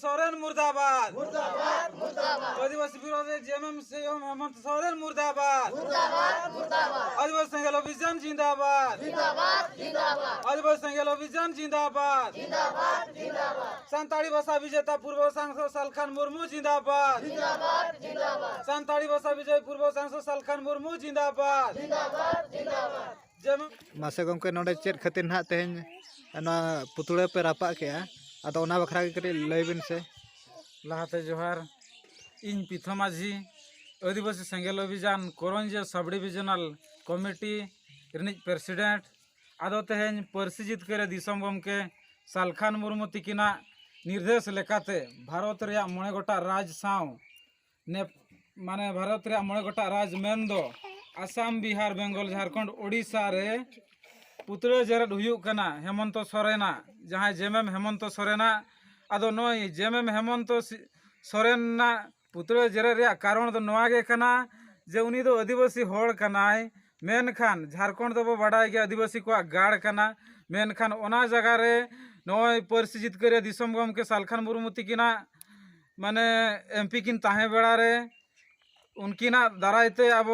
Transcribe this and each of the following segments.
सोरेन मुर्दाबाद मुर्दाबाद मुर्दाबाद आदिवासी विरोधी जेएमएम सीएम हेमंत सोरेन मुर्दाबाद मुर्दाबाद मुर्दाबाद आदिवासी संघर्ष अभियान जिंदाबाद जिंदाबाद जिंदाबाद आदिवासी संघर्ष अभियान जिंदाबाद जिंदाबाद जिंदाबाद संताली भाषा विजेता पूर्व सांसद सालखान मुर्मू जिंदाबाद जिंदाबाद जिंदाबाद संताली भाषा विजय पूर्व सांसद सालखान मुर्मू जिंदाबाद जिंदाबाद जिंदाबाद मासे गमके नोडे चेक खातिर ना तेहन पुतुड़े पे रापा के अदो ओना बखरा के कटी लैबिन से लहाते जोहार इन पिथो माझी आदिवासी संघर्ष अभियान Karanjia sub divisional committee रिनिज president आदो तेहन पार्सी जितकर दिसम गमके सालखान मुर्मू तिकिना निर्देश लेकाते भारत रे मोणे गोटा राज साव ने माने भारत रे मोणे गोटा राज मेंदो आसाम बिहार बेंगल झारखंड ओडिशा रे पुतले जेरेड हुयुक कना हेमंत सोरेना जहाँ जेएमएम हेमंत सोरेना आदो नोय जेएमएम हेमंत सोरेना पुतले जेरेड रे कारण दो नोआगे कना जे उनी दो आदिवासी होड़ कनाय मेनखान झारखंड दो बड़ाय गे आदिवासी को गाड़ कना मेनखान ओना जगह रे नोय पार्सी जितकर दिसम गमके सालखान मुर्मू तिकिना माने एमपी किन ताहे बेड़ा रे उनकिना दारायते अब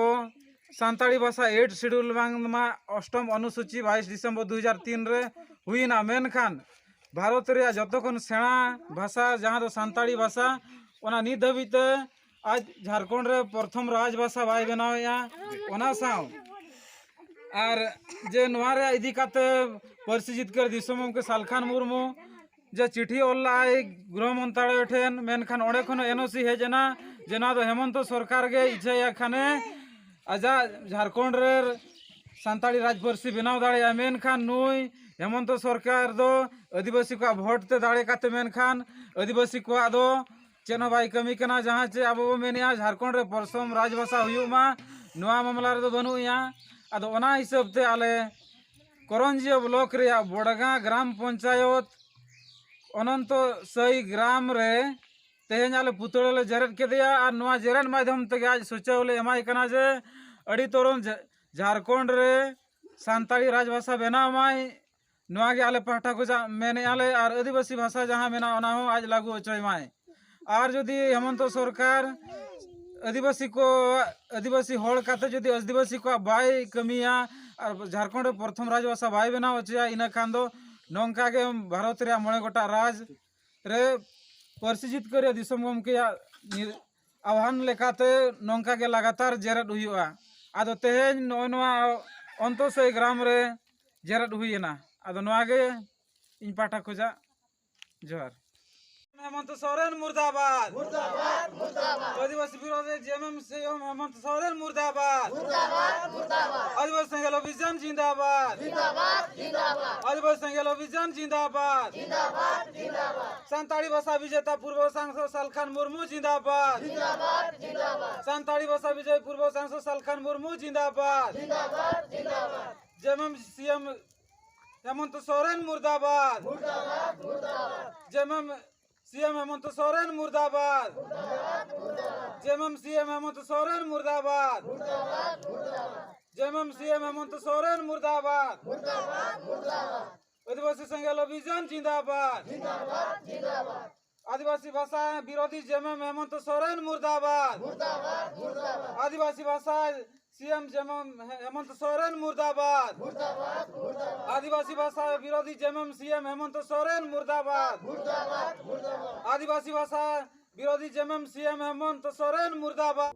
सानताड़ी भाषा 8 शेड्यूल बांगमा अष्टम अनुसूची 22 दिसंबर 2003 रे हुईना मेनखान भारत रे जतखन सेना भाषा जहाँ दो सानताड़ी भाषा ओना नित धाबिते आज झारखंड रे प्रथम राज भाषा बाय बनाया ओना साव आर जे नोआ रे इदी काते पार्सी जितकर दिसम के सालखान मुर्मू जे चिठी ओल्लाय गृह मंत्रालय ठेन मेनखान ओडे खन एनओसी हेजना जेना दो हेमंत सरकार गे इच्छा खाने आजा झारखंड रे सानताड़ी राज पार्सी बनाव दाड़े मेनखान नुई हेमंत सरकार दो आदिवासी को भोट ते दाड़े काते मेनखान आदिवासी को दो चेनो बाई कमी कना जहाँ चे अब मेनिया झारखंड रे प्रथम राजभाषा हुयुमा नोआ मामला रे दो बनुया आदो ओना हिसाब ते आले करंजिया ब्लॉक रे बोड़गा ग्राम पंचायत अनंत सई ग्राम रे तेहन आले पुतले जेरेड के दिया और नोआ जेरेड माध्यम ते आज सोचावले एमाय कना जे अड़ी तोरन झारखंड रे सानताड़ी राजभाषा बनाव माय नोआ गे आले पाहटा को जा मेने आले और आदिवासी भाषा जहाँ मेना ओना हो आज लागू होचय माय और जदि हेमंत सरकार आदिवासी होड़ काते जदि आदिवासी को बाय कमिया और झारखंड प्रथम राजभाषा बाय बनाव होचया इना खान दो नोंका गे भारत रे मोणे गोटा राज रे पार्सी जितकर दिसम गमके आह्वान लेकाते नोंका गे लगातार जेरेड हुयुआ आदो तेहेन नोआ अंतसई ग्राम रे जेरेड हुईना आदो नोआ गे इन पाठा खोजा जोहार हेमंत सोरेन मुर्दाबाद मुर्दाबाद मुर्दाबाद आदिवासी विरोधी जेएमएम सीएम हेमंत सोरेन मुर्दाबाद मुर्दाबाद मुर्दाबाद आदिवासी संघर्ष अभियान जिंदाबाद जिंदाबाद जिंदाबाद आदिवासी संघर्ष अभियान जिंदाबाद जिंदाबाद जिंदाबाद संताड़ी भाषा विजेता पूर्व सांसद सालखान मुर्मू जिंदाबाद जिंदाबाद जिंदाबाद संताड़ी भाषा विजय पूर्व सांसद सालखान मुर्मू जिंदाबाद जिंदाबाद जिंदाबाद जेएमएम सीएम हेमंत सोरेन मुर्दाबाद मुर्दाबाद मुर्दाबाद जेएमएम सीएम हेमंत सोरेन मुर्दाबाद जेएमएम सीएम हेमंत सोरेन मुर्दाबाद जेएमएम सीएम हेमंत सोरेन मुर्दाबाद आदिवासी संघर्ष अभियान जिंदाबाद आदिवासी भाषा विरोधी जेएमएम हेमंत सोरेन मुर्दाबाद आदिवासी भाषा सीएम जेएमएम हेमंत सोरेन मुर्दाबाद आदिवासी भाषा विरोधी जेएमएम सीएम हेमंत सोरेन मुर्दाबाद आदिवासी भाषा विरोधी जेएमएम सीएम हेमंत सोरेन मुर्दाबाद।